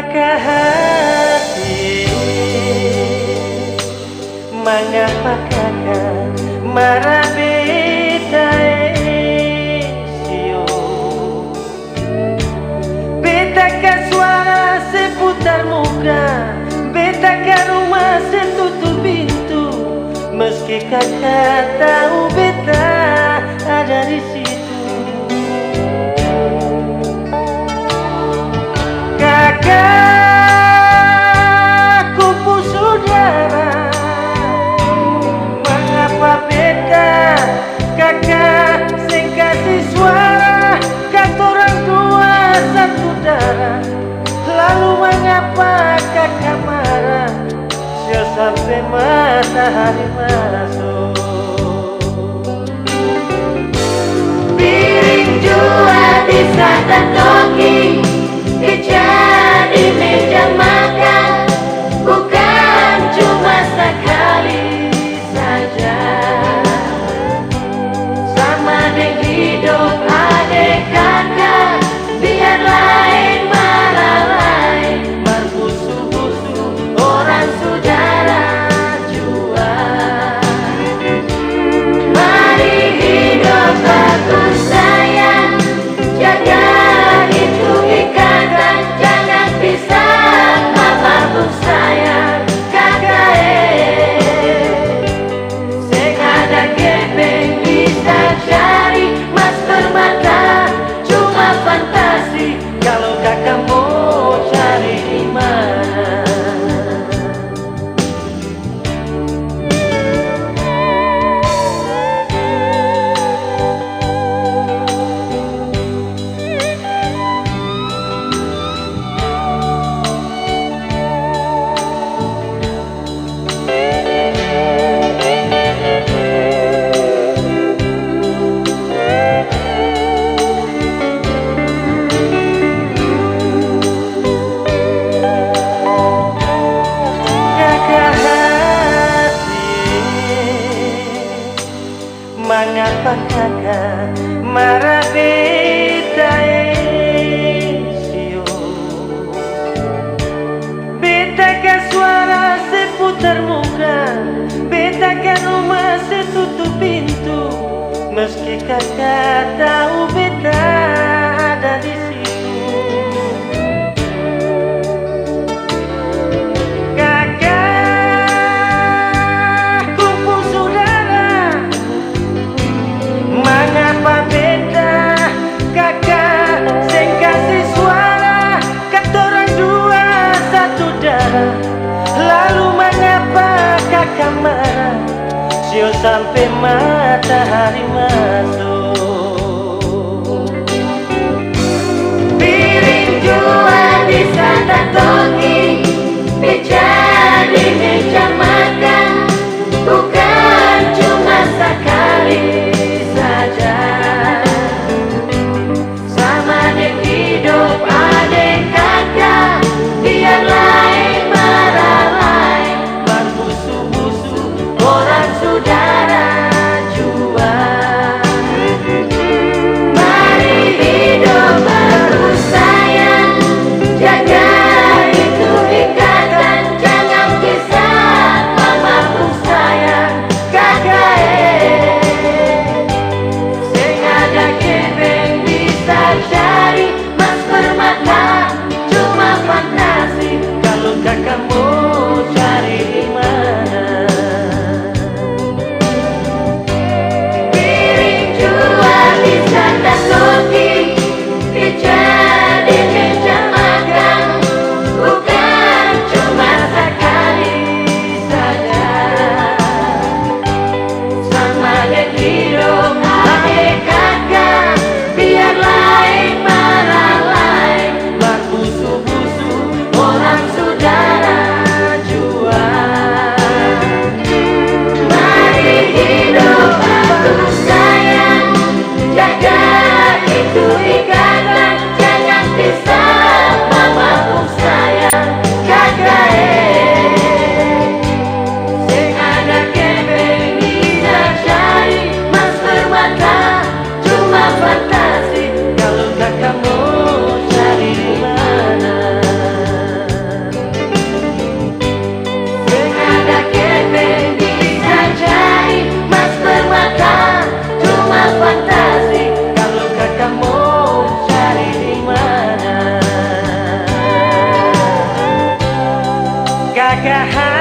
Kakak hati, mengapa kakak marah beta sio? Beta ke suara seputar muka, beta ke rumah setutup pintu. Meski kakak tahu beta ada di situ. Kakak kupu saudara, mengapa beta kakak sing kasih suara? Kata orang tua satu darah, lalu mengapa kakak marah? Sio sampai matahari masuk. Piring jua di sana toki, jadi meja makan, bukan cuma sekali saja. Sama deng hidup adik kakak, biar lain marah lain, Berbusu-busu orang saudara jua. mari hidup bagus sayang, jaga itu ikatan, jangan pisah apapun sayang kakak. Sing ada gepeng bisa cari, mas permata cuma fantasi. Kalau kakak mau cari di mana? Mengapa kakak marah beta sio? Beta ke suara seputar muka, beta ke rumah setutup pintu. Meski kakak tahu beta ada di situ. Kakak kupu saudara, mengapa beta kakak sing kasih suara? Kata orang dua satu darah, lalu mengapa kakak marah? Sio sampai matahari masuk. Piring jua di sana toki, jadi meja makan, bukan cuma sekali saja. Sama deng hidup adik kakak, biar lain marah lain, Berbusu-busu orang saudara jua. mari hidup bagus sayang, jaga itu ikatan, jangan pisah apapun sayang kakak. Sing ada gepeng bisa cari, mas permata cuma fantasi. Kalau kakak mau cari di mana? Piring jua di sana toki, jadi meja makan, bukan cuma sekali saja. Sama deng hidup adik kakak, biar lain marah lain, Berbusu-busu orang saudara jua. Mari hidup bagus sayang, jaga itu ikatan, jangan pisah apapun sayang kakak. Sing ada gepeng bisa cari, mas permata cuma fantasi. kalau kakak mau cari di mana? jaga hati